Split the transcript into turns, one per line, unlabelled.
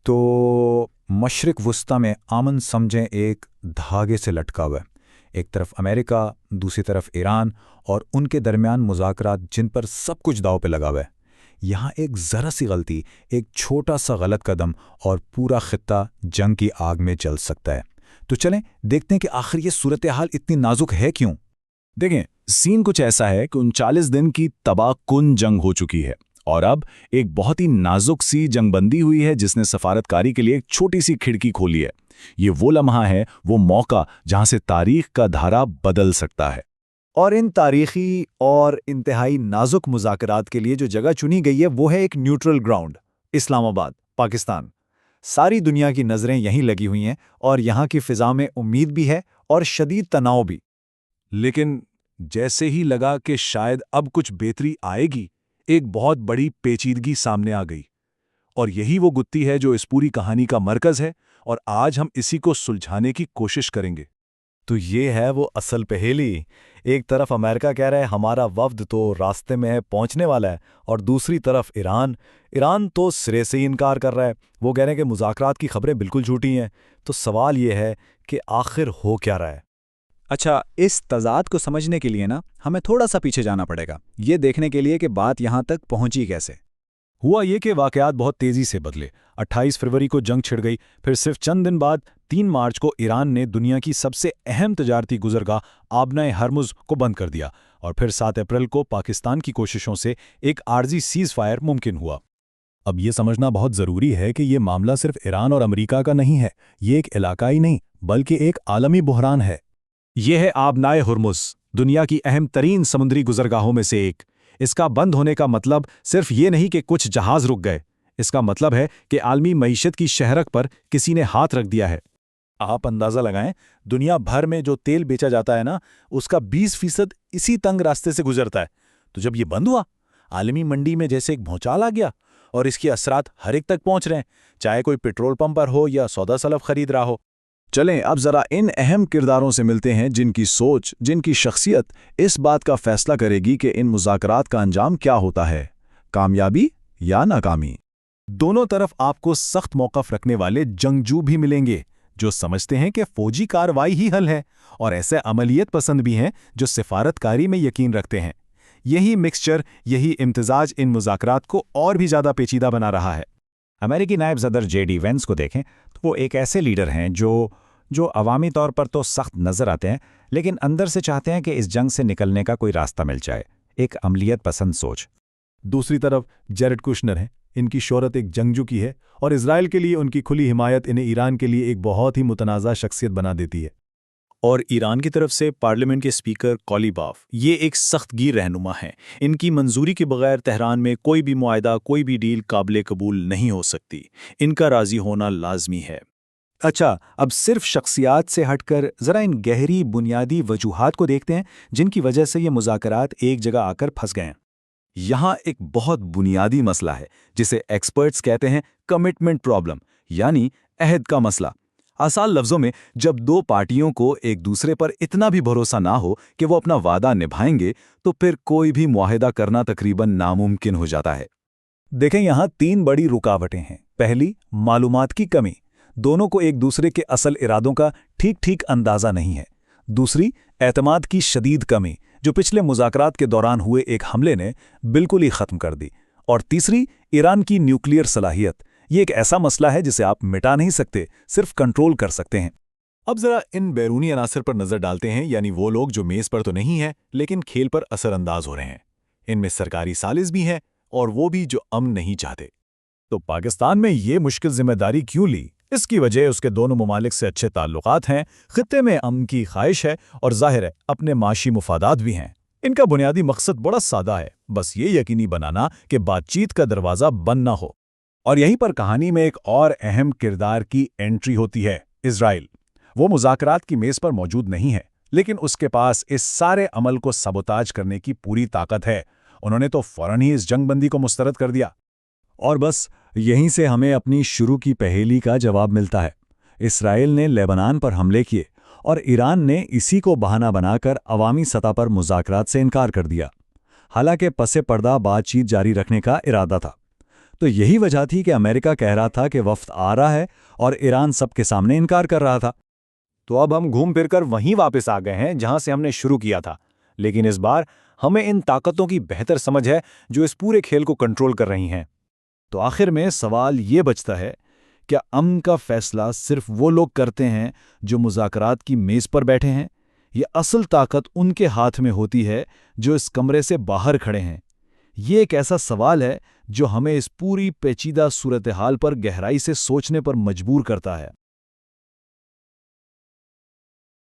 تو مشرق وسطی میں امن سمجھیں ایک دھاگے سے لٹکا ہوا ہے، ایک طرف امریکہ، دوسری طرف ایران، اور ان کے درمیان مذاکرات جن پر سب کچھ داؤ پہ لگا ہوا ہے۔ یہاں ایک ذرا سی غلطی، ایک چھوٹا سا غلط قدم اور پورا خطہ جنگ کی آگ میں جل سکتا ہے۔ تو چلیں دیکھتے ہیں کہ آخر یہ صورتحال اتنی نازک ہے کیوں؟
دیکھیں، سین کچھ ایسا ہے کہ 39 دن کی تباہ کن جنگ ہو چکی ہے، اور اب ایک بہت ہی نازک سی جنگ بندی ہوئی ہے جس نے سفارتکاری کے لیے ایک چھوٹی سی کھڑکی کھولی ہے۔ یہ وہ لمحہ ہے، وہ موقع جہاں سے تاریخ کا دھارا بدل سکتا ہے۔
اور ان تاریخی اور انتہائی نازک مذاکرات کے لیے جو جگہ چنی گئی ہے وہ ہے ایک نیوٹرل گراؤنڈ، اسلام آباد، پاکستان۔ ساری دنیا کی نظریں یہیں لگی ہوئی ہیں، اور یہاں کی فضا میں امید بھی ہے اور شدید تناؤ بھی۔
لیکن جیسے ہی لگا کہ شاید اب کچھ بہتری آئے گی، ایک بہت بڑی پیچیدگی سامنے آ گئی، اور یہی وہ گتھی ہے جو اس پوری کہانی کا مرکز ہے، اور آج ہم اسی کو سلجھانے کی کوشش کریں گے۔
تو یہ ہے وہ اصل پہیلی۔ ایک طرف امریکہ کہہ رہا ہے ہمارا وفد تو راستے میں ہے، پہنچنے والا ہے، اور دوسری طرف ایران تو سرے سے ہی انکار کر رہا ہے۔ وہ کہہ رہے ہیں کہ مذاکرات کی خبریں بالکل جھوٹی ہیں۔ تو سوال یہ ہے کہ آخر ہو کیا رہا ہے؟
اچھا، اس تضاد کو سمجھنے کے لیے ہمیں تھوڑا سا پیچھے جانا پڑے گا، یہ دیکھنے کے لیے کہ بات یہاں تک پہنچی کیسے۔
ہوا یہ کہ واقعات بہت تیزی سے بدلے۔ 28 فروری کو جنگ چھڑ گئی، پھر صرف چند دن بعد 3 مارچ کو ایران نے دنیا کی سب سے اہم تجارتی گزرگاہ آبنائے ہرمز کو بند کر دیا، اور پھر 7 اپریل کو پاکستان کی کوششوں سے ایک عارضی سیز فائر ممکن ہوا۔
اب یہ سمجھنا بہت ضروری ہے کہ یہ معاملہ صرف ایران اور امریکہ کا نہیں ہے، یہ ایک علاقائی نہیں بلکہ ایک عالمی بحران ہے۔
یہ ہے آبنائے ہرمز، دنیا کی اہم ترین سمندری گزرگاہوں میں سے ایک۔ اس کا بند ہونے کا مطلب صرف یہ نہیں کہ کچھ جہاز رک گئے، اس کا مطلب ہے کہ عالمی معیشت کی شہرک پر کسی نے ہاتھ رکھ دیا ہے۔ آپ اندازہ لگائیں، دنیا بھر میں جو تیل بیچا جاتا ہے اس کا 20% اسی تنگ راستے سے گزرتا ہے۔ تو جب یہ بند ہوا، عالمی منڈی میں جیسے ایک بھونچال آ گیا، اور اس کے اثرات ہر ایک تک پہنچ رہے ہیں، چاہے کوئی پیٹرول پمپ پر ہو یا سودا سلف خرید رہا ہو۔
چلیں اب ذرا ان اہم کرداروں سے ملتے ہیں جن کی سوچ، جن کی شخصیت اس بات کا فیصلہ کرے گی کہ ان مذاکرات کا انجام کیا ہوتا ہے، کامیابی یا ناکامی۔
دونوں طرف آپ کو سخت موقف رکھنے والے جنگجو بھی ملیں گے، جو سمجھتے ہیں کہ فوجی کارروائی ہی حل ہے، اور ایسے عملیت پسند بھی ہیں جو سفارتکاری میں یقین رکھتے ہیں۔ یہی مکسچر، یہی امتزاج ان مذاکرات کو اور بھی زیادہ پیچیدہ بنا رہا ہے۔
امریکی نائب صدر JD وینس کو دیکھیں تو وہ ایک ایسے لیڈر ہیں جو عوامی طور پر تو سخت نظر آتے ہیں، لیکن اندر سے چاہتے ہیں کہ اس جنگ سے نکلنے کا کوئی راستہ مل جائے، ایک عملیت پسند سوچ۔
دوسری طرف جیرڈ کوشنر ہیں، ان کی شہرت ایک جنگجو کی ہے، اور اسرائیل کے لیے ان کی کھلی حمایت انہیں ایران کے لیے ایک بہت ہی متنازع شخصیت بنا دیتی ہے۔ اور ایران کی طرف سے پارلیمنٹ کے اسپیکر کولیباف، یہ ایک سخت گیر رہنما ہیں۔ ان کی منظوری کے بغیر تہران میں کوئی بھی معاہدہ، کوئی بھی ڈیل قابل قبول نہیں ہو سکتی۔ ان کا راضی ہونا لازمی ہے۔ اچھا، اب صرف شخصیات سے ہٹ کر ذرا ان گہری بنیادی وجوہات کو دیکھتے ہیں جن کی وجہ سے یہ مذاکرات ایک جگہ آ کر پھنس گئے ہیں۔
یہاں ایک بہت بنیادی مسئلہ ہے جسے ایکسپرٹس کہتے ہیں کمٹمنٹ پرابلم، یعنی عہد کا مسئلہ۔ آسان لفظوں میں، جب دو پارٹیوں کو ایک دوسرے پر اتنا بھی بھروسہ نہ ہو کہ وہ اپنا وعدہ نبھائیں گے، تو پھر کوئی بھی معاہدہ کرنا تقریباً ناممکن ہو جاتا ہے۔
دیکھیں، یہاں 3 بڑی رکاوٹیں ہیں۔ پہلی، معلومات کی کمی، دونوں کو ایک دوسرے کے اصل ارادوں کا ٹھیک اندازہ نہیں ہے۔ دوسری، اعتماد کی شدید کمی، جو پچھلے مذاکرات کے دوران ہوئے ایک حملے نے بالکل ہی ختم کر دی۔ اور تیسری، ایران کی نیوکلیئر صلاحیت۔ یہ ایک ایسا مسئلہ ہے جسے آپ مٹا نہیں سکتے، صرف کنٹرول کر سکتے ہیں۔ اب ذرا ان بیرونی عناصر پر نظر ڈالتے ہیں، یعنی وہ لوگ جو میز پر تو نہیں ہیں لیکن کھیل پر اثر انداز ہو رہے ہیں۔ ان میں سرکاری سالس بھی ہیں، اور وہ بھی جو امن نہیں چاہتے۔ تو پاکستان میں یہ مشکل ذمہ داری کیوں لی؟ اس کی وجہ اس کے دونوں ممالک سے اچھے تعلقات ہیں، خطے میں امن کی خواہش ہے، اور ظاہر ہے اپنے معاشی مفادات بھی ہیں۔ ان کا بنیادی مقصد بڑا سادہ ہے، بس یہ یقینی بنانا کہ بات چیت کا دروازہ بند نہ ہو۔ اور یہیں پر کہانی میں ایک اور اہم کردار کی انٹری ہوتی ہے، اسرائیل۔ وہ مذاکرات کی میز پر موجود نہیں ہے، لیکن اس کے پاس اس سارے عمل کو سبوتاج کرنے کی پوری طاقت ہے۔ انہوں نے تو فوراً ہی اس جنگ بندی کو مسترد کر دیا۔ اور بس یہیں سے ہمیں اپنی شروع کی پہیلی کا جواب ملتا ہے۔ اسرائیل نے لیبنان پر حملے کیے، اور ایران نے اسی کو بہانہ بنا کر عوامی سطح پر مذاکرات سے انکار کر دیا، حالانکہ پس پردہ بات چیت جاری رکھنے کا ارادہ تھا۔ تو یہی وجہ تھی کہ امریکہ کہہ رہا تھا کہ وفد آ رہا ہے اور ایران سب کے سامنے انکار کر رہا تھا۔
تو اب ہم گھوم پھر کر وہیں واپس آ گئے ہیں جہاں سے ہم نے شروع کیا تھا، لیکن اس بار ہمیں ان طاقتوں کی بہتر سمجھ ہے جو اس پورے کھیل کو کنٹرول کر رہی ہیں۔
تو آخر میں سوال یہ بچتا ہے، کیا امن کا فیصلہ صرف وہ لوگ کرتے ہیں جو مذاکرات کی میز پر بیٹھے ہیں، یا اصل طاقت ان کے ہاتھ میں ہوتی ہے جو اس کمرے سے باہر کھڑے ہیں؟ یہ ایک ایسا سوال ہے جو ہمیں اس پوری پیچیدہ صورتحال پر گہرائی سے سوچنے پر مجبور کرتا ہے۔